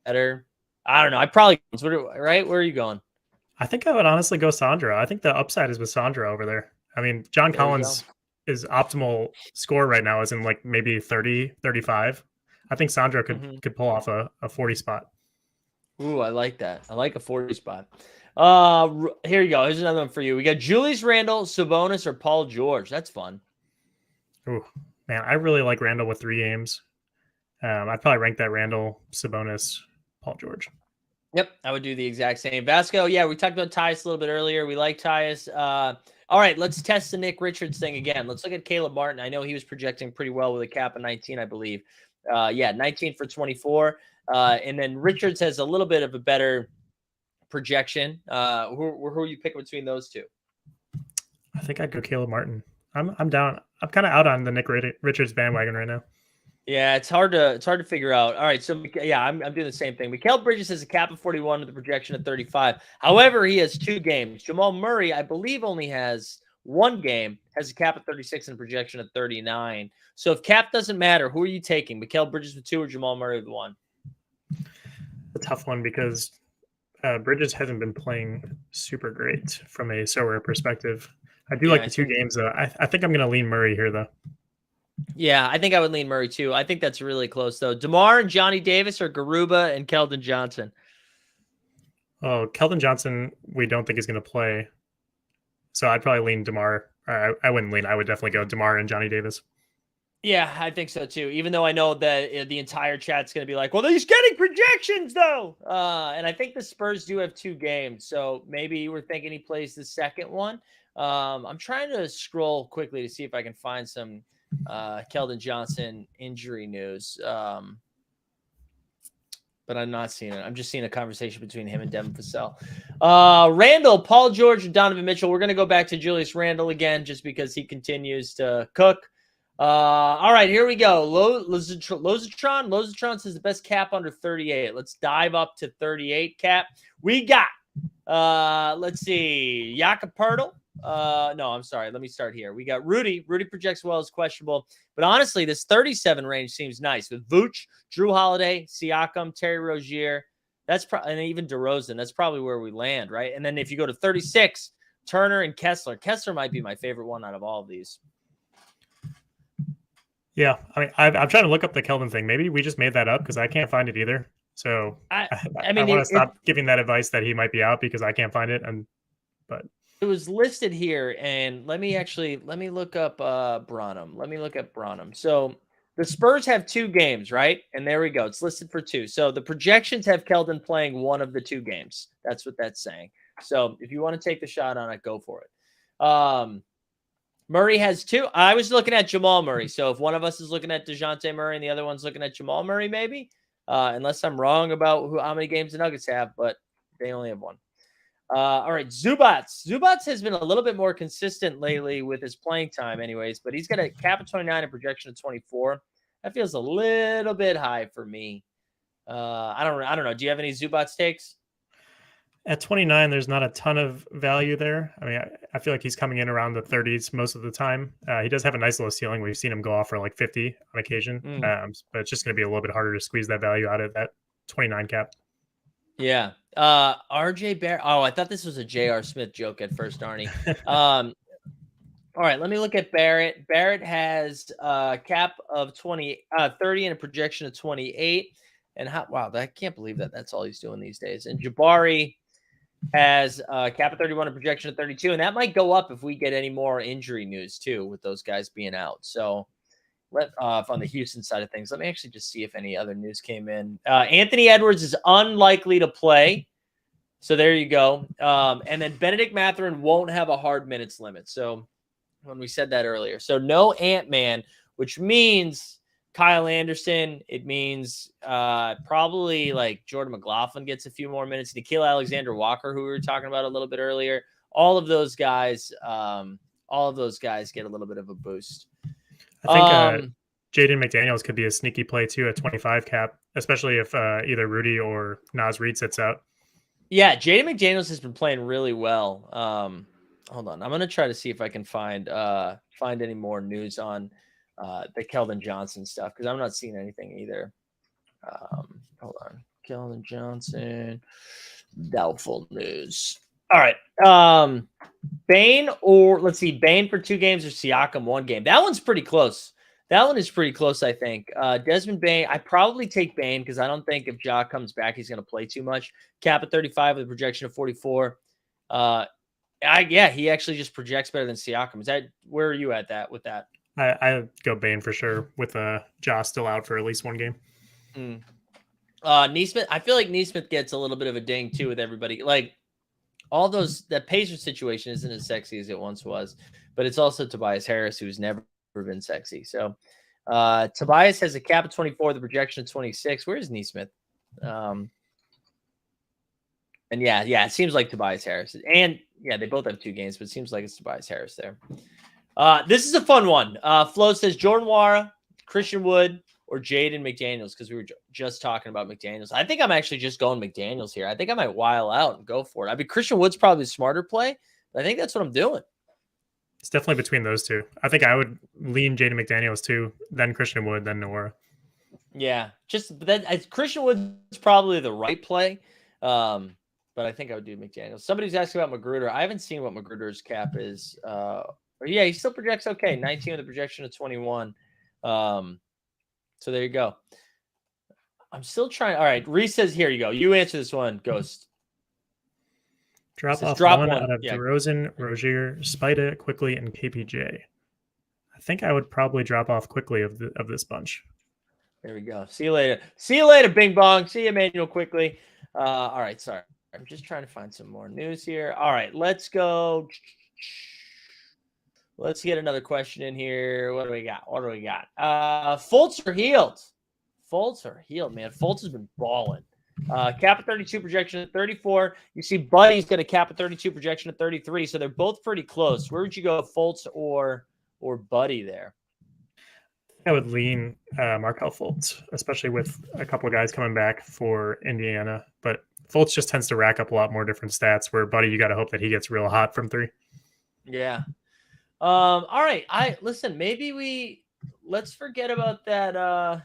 better. I don't know. I probably right. Where are you going? I think I would honestly go Sandro. I think the upside is with Sandro over there. I mean, John Collins. His optimal score right now is in like maybe 30, 35. I think Sandro could pull off a 40 spot. Ooh, I like that. I like a 40 spot. Here you go. Here's another one for you. We got Julius Randle, Sabonis, or Paul George. That's fun. Ooh, man, I really like Randle with 3 games. I'd probably rank that Randle, Sabonis, Paul George. Yep, I would do the exact same. Vasco, yeah, we talked about Tyus a little bit earlier. We like Tyus. All right, let's test the Nick Richards thing again. Let's look at Caleb Martin. I know he was projecting pretty well with a cap of 19, I believe. 19 for 24. And then Richards has a little bit of a better projection. Who are you picking between those two? I think I'd go Caleb Martin. I'm down. I'm kind of out on the Nick Richards bandwagon right now. Yeah, it's hard to figure out. All right, so yeah, I'm doing the same thing. Mikal Bridges has a cap of 41 with a projection of 35. However, he has 2 games. Jamal Murray, I believe, only has 1 game, has a cap of 36 and a projection of 39. So if cap doesn't matter, who are you taking? Mikal Bridges with 2 or Jamal Murray with 1? A tough one because Bridges hasn't been playing super great from a Sorare perspective. I do Yeah, like the two games. I think I'm going to lean Murray here, though. Yeah, I think I would lean Murray too. I think that's really close though. DeMar and Johnny Davis or Garuba and Keldon Johnson. Oh, Keldon Johnson, we don't think is going to play. So I'd probably lean DeMar. I wouldn't lean. I would definitely go DeMar and Johnny Davis. Yeah, I think so too. Even though I know that the entire chat's going to be like, well, he's getting projections though. And I think the Spurs do have 2 games. So maybe we're thinking he plays the second one. I'm trying to scroll quickly to see if I can find some Keldon Johnson injury news. But I'm not seeing it. I'm just seeing a conversation between him and Devin Vassell. Randall, Paul George, and Donovan Mitchell. We're going to go back to Julius Randle again just because he continues to cook. All right, here we go. Lozatron says the best cap under 38. Let's dive up to 38 cap. We got, let's see, Jakob Pertl. No, I'm sorry. Let me start here. We got Rudy. Rudy projects well as questionable. But honestly, this 37 range seems nice with Vooch, Drew Holiday, Siakam, Terry Rozier. That's probably, and even DeRozan. That's probably where we land, right? And then if you go to 36, Turner and Kessler. Kessler might be my favorite one out of all of these. Yeah, I mean, I'm trying to look up the Kelvin thing. Maybe we just made that up because I can't find it either. So I mean, want to stop giving that advice that he might be out because I can't find it. But it was listed here, and let me look up Branham. Let me look at Branham. So the Spurs have 2 games, right? And there we go. It's listed for 2. So the projections have Keldon playing one of the 2 games. That's what that's saying. So if you want to take the shot on it, go for it. Murray has 2. I was looking at Jamal Murray. So if one of us is looking at DeJounte Murray and the other one's looking at Jamal Murray, maybe, unless I'm wrong about how many games the Nuggets have, but they only have 1. All right, Zubats. Zubats has been a little bit more consistent lately with his playing time anyways, but he's got a cap of 29 and projection of 24. That feels a little bit high for me. I don't know. Do you have any Zubats takes? At 29, there's not a ton of value there. I mean, I feel like he's coming in around the 30s most of the time. He does have a nice little ceiling. We've seen him go off for like 50 on occasion, but it's just going to be a little bit harder to squeeze that value out of that 29 cap. Yeah. RJ Barrett. Oh, I thought this was a J.R. Smith joke at first, Arnie. All right, let me look at Barrett. Barrett has a cap of 30 and a projection of 28. And wow, I can't believe that's all he's doing these days. And Jabari has a cap of 31 and projection of 32. And that might go up if we get any more injury news too, with those guys being out. So on the Houston side of things, let me actually just see if any other news came in. Anthony Edwards is unlikely to play. So there you go. And then Benedict Mathurin won't have a hard minutes limit. So when we said that earlier. So no Ant-Man, which means Kyle Anderson. It means probably like Jordan McLaughlin gets a few more minutes. Nickeil Alexander-Walker, who we were talking about a little bit earlier. All of those guys get a little bit of a boost. I think Jaden McDaniels could be a sneaky play too at 25 cap, especially if either Rudy or Naz Reid sits out. Yeah, Jaden McDaniels has been playing really well. Hold on, I'm gonna try to see if I can find any more news on the Keldon Johnson stuff because I'm not seeing anything either. Hold on, Keldon Johnson, doubtful news. All right, Bane Bane for 2 games or Siakam 1 game. That one's pretty close. That one is pretty close, I think. Desmond Bane, I probably take Bane because I don't think if Ja comes back, he's going to play too much. Cap at 35 with a projection of 44. He actually just projects better than Siakam. Where are you at with that? I go Bane for sure with Ja still out for at least 1 game. Neesmith, I feel like Neesmith gets a little bit of a ding too with everybody. Like all those, that Pacers situation isn't as sexy as it once was, but it's also Tobias Harris, who's never been sexy. So Tobias has a cap of 24, the projection of 26. Where is Neesmith? And it seems like Tobias Harris. And they both have 2 games, but it seems like it's Tobias Harris there. This is a fun one. Flo says Jordan Nwora, Christian Wood, or Jaden McDaniels, because we were just talking about McDaniels. I think I'm actually just going McDaniels here. I think I might while out and go for it. I mean, Christian Wood's probably the smarter play, but I think that's what I'm doing. It's definitely between those 2. I think I would lean Jaden McDaniels too, then Christian Wood, then Nwora. Yeah, Christian Wood's probably the right play. But but I think I would do McDaniels. Somebody's asking about Magruder. I haven't seen what Magruder's cap is. Yeah, he still projects okay. 19 with a projection of 21. So there you go. I'm still trying. All right, Reese says, here you go. You answer this one, Ghost. Drop Says, off drop one one. out of Yeah. DeRozan, Rozier, Spida, Quickly, and KPJ. I think I would probably drop off Quickly of this bunch. There we go. See you later. See you later, Bing Bong. See you, Emmanuel, quickly. All right, sorry. I'm just trying to find some more news here. All right, let's go. Let's get another question in here. What do we got? Fultz are healed. Fultz are healed, man. Fultz has been balling. Cap at 32, projection at 34. You see Buddy's got a cap at 32, projection at 33. So they're both pretty close. Where would you go, Fultz or Buddy there? I would lean Markelle Fultz, especially with a couple of guys coming back for Indiana. But Fultz just tends to rack up a lot more different stats, where Buddy, you got to hope that he gets real hot from three. Yeah. All right. Maybe let's forget about that.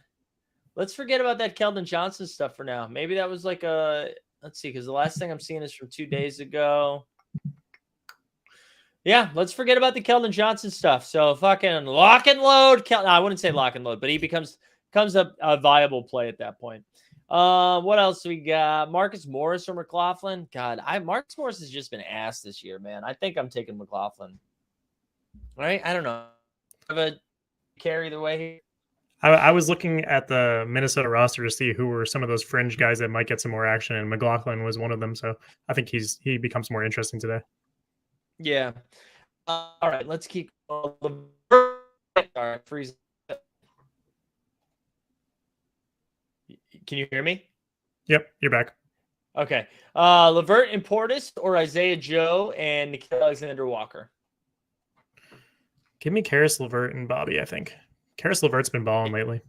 Let's forget about that Keldon Johnson stuff for now. Maybe that was like let's see, because the last thing I'm seeing is from 2 days ago. Yeah, let's forget about the Keldon Johnson stuff. So fucking lock and load. No, I wouldn't say lock and load, but he becomes a viable play at that point. What else we got? Marcus Morris or McLaughlin? God, Marcus Morris has just been ass this year, man. I think I'm taking McLaughlin. All right, I don't know. Have a carry the way here. I was looking at the Minnesota roster to see who were some of those fringe guys that might get some more action, and McLaughlin was one of them. So I think he becomes more interesting today. Yeah. All right, let's keep going. All right, freeze. Can you hear me? Yep, you're back. Okay. Levert and Portis or Isaiah Joe and Nickeil Alexander-Walker? Give me Karis LeVert and Bobby, I think. Karis LeVert's been balling lately.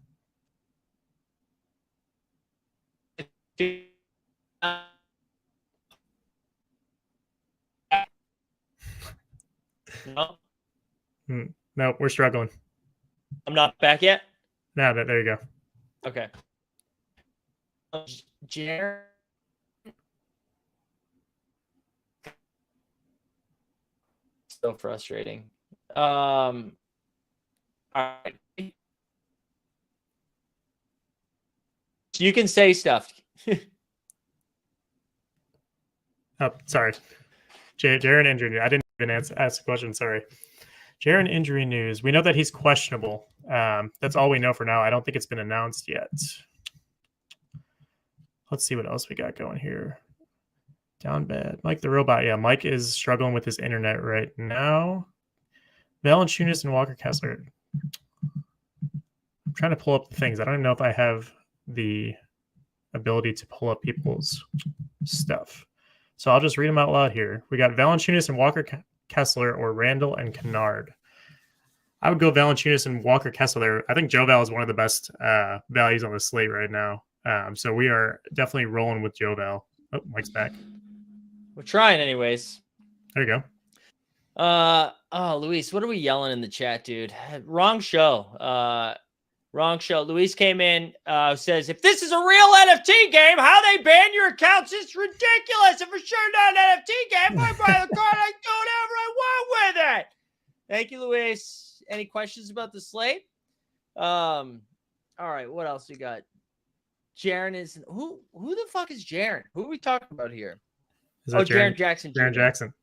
No, No, we're struggling. I'm not back yet. No, there you go. Okay. Jared. So frustrating. All right. You can say stuff. Oh, sorry. Jaren injury. I didn't even ask the question. Sorry. Jaren injury news. We know that he's questionable. That's all we know for now. I don't think it's been announced yet. Let's see what else we got going here. Down bad. Mike the Robot. Yeah, Mike is struggling with his internet right now. Valanciunas and Walker Kessler. I'm trying to pull up the things. I don't even know if I have the ability to pull up people's stuff. So I'll just read them out loud here. We got Valanciunas and Walker Kessler or Randall and Kennard. I would go Valanciunas and Walker Kessler. I think Joval is one of the best values on the slate right now. So we are definitely rolling with Joval. Oh, Mike's back. We're trying anyways. There you go. Oh, Luis, what are we yelling in the chat, dude? Wrong show. Wrong show. Luis came in, says, if this is a real NFT game, how they ban your accounts is ridiculous. If it's sure not an NFT game, I buy the card, I do whatever I want with it. Thank you, Luis. Any questions about the slate? All right, what else we got? Jaren is who the fuck is Jaren? Who are we talking about here? Jaren Jackson. Jaren Jackson.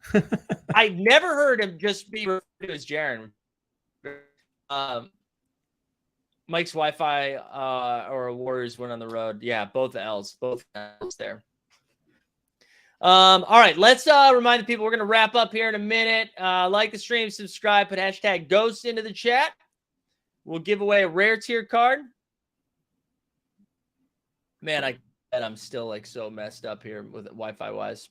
I've never heard him just be referred to as Jaren. Mike's Wi-Fi or Warriors went on the road. Yeah, both L's there. All right, let's remind the people we're going to wrap up here in a minute. Like the stream, subscribe, put hashtag Ghost into the chat. We'll give away a rare tier card. Man, I'm still like so messed up here with it, Wi-Fi wise.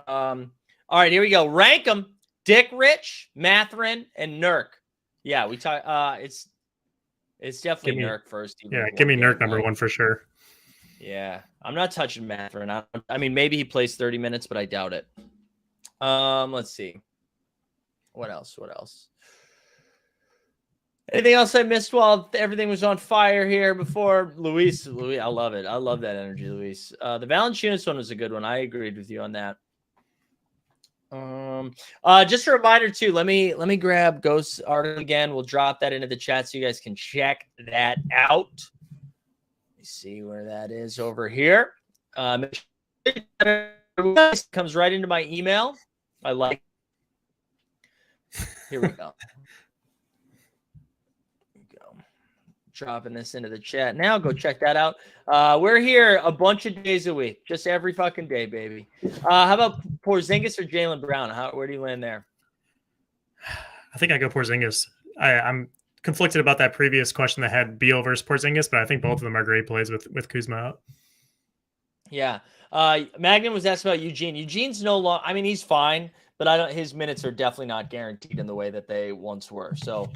All right, here we go. Rank them: Dick Rich, Matherin, and Nurk. Yeah, we talk. It's definitely Nurk first. Yeah, give me Nurk number one for sure. Yeah, I'm not touching Matherin. I mean, maybe he plays 30 minutes, but I doubt it. Let's see. What else? Anything else I missed while everything was on fire here before? Luis, I love it. I love that energy, Luis. The Valanciunas one was a good one. I agreed with you on that. Just a reminder too. Let me grab Ghost's article again. We'll drop that into the chat so you guys can check that out. Let me see where that is over here. It comes right into my email. I like. Here we go. Dropping this into the chat now. Go check that out. We're here a bunch of days a week, just every fucking day, baby. How about Porzingis or Jaylen Brown? Where do you land there? I think I go Porzingis. I'm conflicted about that previous question that had Beal versus Porzingis, but I think both of them are great plays with Kuzma out. Yeah. Magnum was asked about Eugene. Eugene's no longer. I mean, he's fine, but his minutes are definitely not guaranteed in the way that they once were. So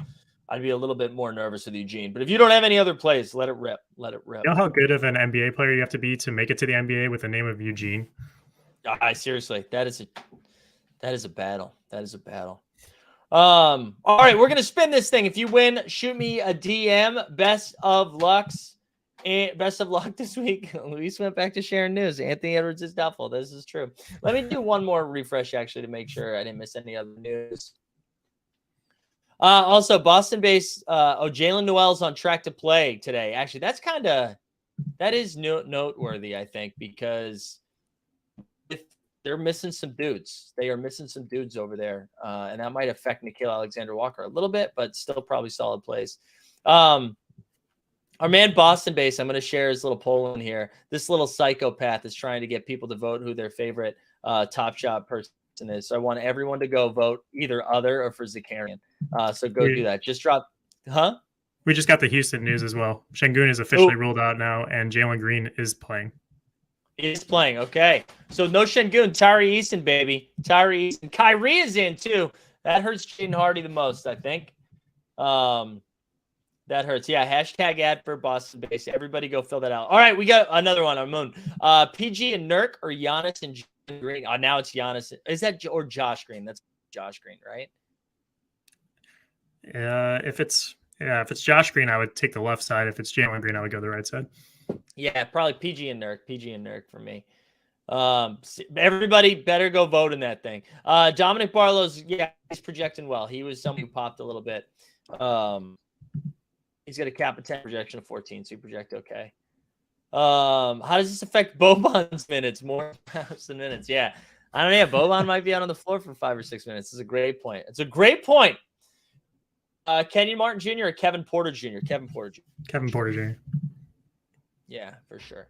I'd be a little bit more nervous with Eugene. But if you don't have any other plays, let it rip. Let it rip. You know how good of an NBA player you have to be to make it to the NBA with the name of Eugene? Seriously, that is a battle. That is a battle. All right, we're gonna spin this thing. If you win, shoot me a DM. Best of luck this week. Luis went back to sharing news. Anthony Edwards is doubtful. This is true. Let me do one more refresh actually to make sure I didn't miss any other news. Also, Boston-based Jalen Noel's on track to play today. Actually, that is noteworthy, I think, because they're missing some dudes. They are missing some dudes over there, and that might affect Nickeil Alexander-Walker a little bit, but still probably solid plays. Our man Boston-based, I'm going to share his little poll in here. This little psychopath is trying to get people to vote who their favorite Top Shot person is. So I want everyone to go vote either other or for Zakarian. So go do that. Just drop, huh? We just got the Houston news as well. Şengün is officially ruled out now, and Jalen Green is playing. He's playing. Okay. So no Şengün, Tyree Easton, baby. Tyree Easton. Kyrie is in too. That hurts Jaden Hardy the most, I think. That hurts. Yeah. Hashtag ad for Boston base. Everybody go fill that out. All right. We got another one on Moon. PG and Nurk or Giannis and Green. Now it's Giannis. Is that or Josh Green? That's Josh Green, right? If it's Josh Green, I would take the left side. If it's Jalen Green, I would go the right side. Yeah, probably PG and Nurk for me. Everybody better go vote in that thing. Dominic Barlow's, he's projecting well. He was someone who popped a little bit. He's got a cap of 10, projection of 14, so he project okay. How does this affect Boban's minutes? More than minutes. Yeah. I don't know. Boban might be out on the floor for 5 or 6 minutes. It's a great point. It's a great point. Kenyon Martin Jr. or Kevin Porter Jr.? Kevin Porter Jr. Kevin Porter Jr. Yeah, for sure.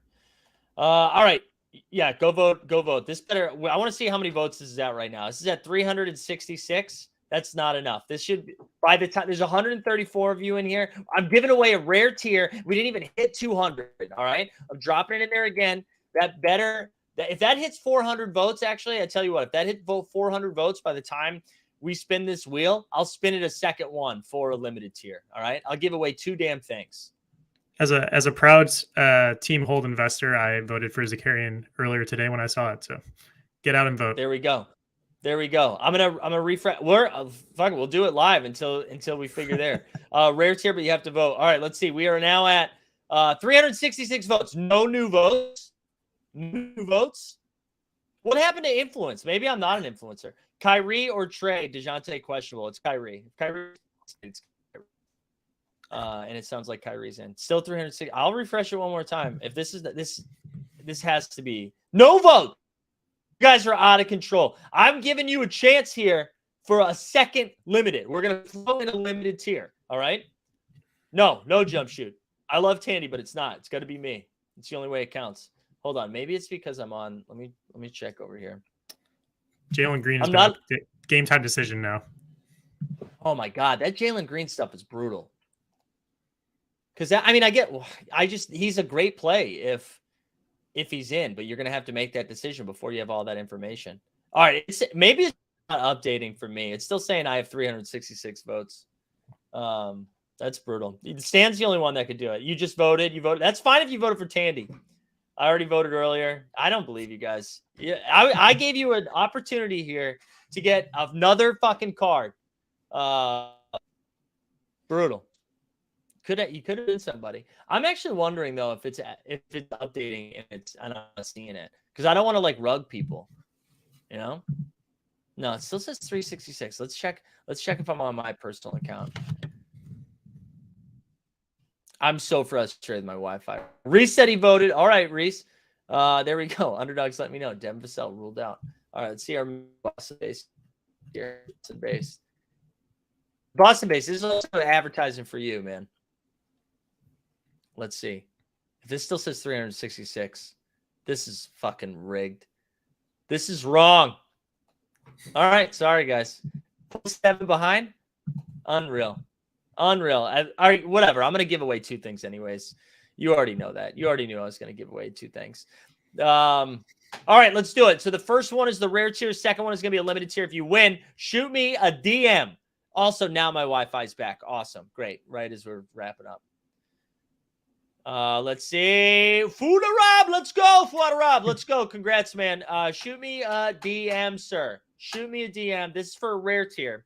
All right. Yeah, go vote. Go vote. This better. I want to see how many votes this is at right now. This is at 366. That's not enough. This should be, by the time there's 134 of you in here. I'm giving away a rare tier. We didn't even hit 200. All right. I'm dropping it in there again. If that hits 400 votes, actually, I tell you what, if that hit 400 votes by the time we spin this wheel, I'll spin it a second one for a limited tier. All right. I'll give away 2 damn things. As a proud team hold investor, I voted for Zakarian earlier today when I saw it. So get out and vote. There we go. I'm gonna refresh. We'll do it live until we figure there. Rare tier, but you have to vote. All right, let's see. We are now at 366 votes. No new votes. New votes. What happened to influence? Maybe I'm not an influencer. Kyrie or Trey? DeJounte questionable. It's Kyrie. It's Kyrie. And it sounds like Kyrie's in. Still 360. I'll refresh it one more time. If this has to be no vote. You guys are out of control. I'm giving you a chance here for a second limited. We're gonna throw in a limited tier. All right. No jump shoot. I love Tandy, but it's not. It's got to be me. It's the only way it counts. Hold on. Maybe it's because I'm on. Let me check over here. Jalen Green is not game time decision now. Oh my God, that Jalen Green stuff is brutal. Because he's a great play if he's in, but you're gonna have to make that decision before you have all that information. All right, maybe it's not updating for me. It's still saying I have 366 votes. That's brutal. Stan's the only one that could do it. You just voted. You voted. That's fine if you voted for Tandy. I already voted earlier. I don't believe you guys. Yeah, I gave you an opportunity here to get another fucking card. Brutal. Could have, you could have been somebody. I'm actually wondering though if it's updating and it's I'm not seeing it because I don't want to like rug people, you know. No, it still says 366. Let's check. Let's check if I'm on my personal account. I'm so frustrated with my Wi-Fi. Reese said he voted. All right, Reese. There we go. Underdogs, let me know. Devin Vassell ruled out. All right, let's see our Boston base here. Boston base. Boston base. This is also advertising for you, man. Let's see. If this still says 366, this is fucking rigged. This is wrong. All right, sorry guys. 7 behind. Unreal. Unreal. All right, whatever. I'm gonna give away 2 things anyways. You already know that. You already knew I was gonna give away 2 things. All right, let's do it. So the first one is the rare tier. Second one is gonna be a limited tier. If you win, shoot me a DM. Also, now my Wi-Fi is back. Awesome. Great. Right as we're wrapping up. Let's see. Fuda Rob, let's go. Fuda Rob, let's go. Congrats, man. Shoot me a DM, sir. Shoot me a DM. This is for a rare tier.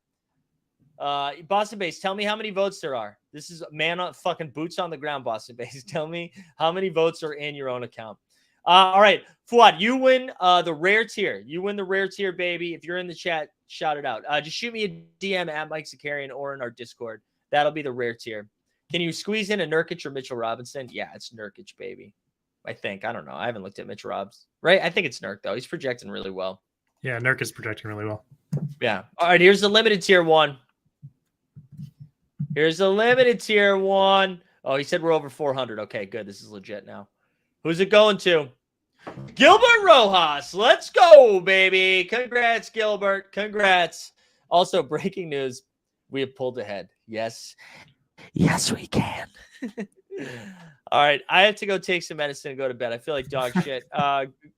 Boston Base, tell me how many votes there are. This is man on fucking boots on the ground, Boston Base. Tell me how many votes are in your own account. All right, Fuad, you win the rare tier. You win the rare tier, baby. If you're in the chat, shout it out. Just shoot me a DM at Mike Zakarian or in our Discord. That'll be the rare tier. Can you squeeze in a Nurkic or Mitchell Robinson? Yeah, it's Nurkic, baby. I think. I don't know. I haven't looked at Mitchell Robs. Right? I think it's Nurk, though. He's projecting really well. Yeah, Nurk is projecting really well. Yeah. All right, here's the limited tier 1. Here's the limited tier 1. Oh, he said we're over 400. Okay, good. This is legit now. Who's it going to? Gilbert Rojas. Let's go, baby. Congrats, Gilbert. Congrats. Also, breaking news. We have pulled ahead. Yes. Yes, we can. All right. I have to go take some medicine and go to bed. I feel like dog shit.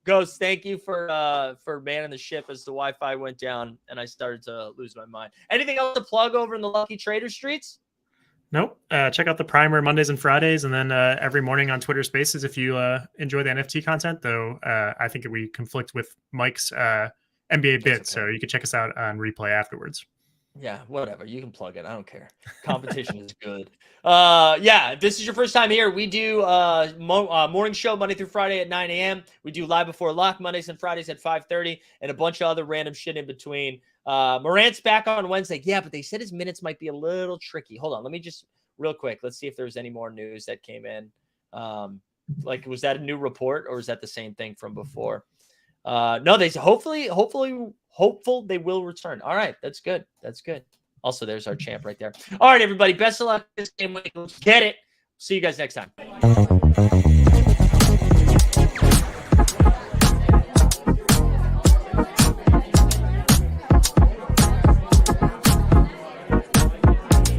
Ghost, thank you for manning the ship as the Wi-Fi went down and I started to lose my mind. Anything else to plug over in the Lucky Trader streets? Nope. Check out the Primer Mondays and Fridays, and then every morning on Twitter Spaces if you enjoy the NFT content, though I think we conflict with Mike's NBA bit, so you can check us out on replay afterwards. Yeah, whatever. You can plug it. I don't care. Competition is good. Yeah, if this is your first time here, we do morning show Monday through Friday at 9 a.m. We do live before lock Mondays and Fridays at 5:30, and a bunch of other random shit in between. Morant's back on Wednesday. Yeah, but they said his minutes might be a little tricky. Hold on. Let me just real quick. Let's see if there's any more news that came in. Like, was that a new report or is that the same thing from before? No, they hopeful they will return. All right, that's good. That's good. Also, there's our champ right there. All right, everybody, best of luck this game week. Let's get it. See you guys next time.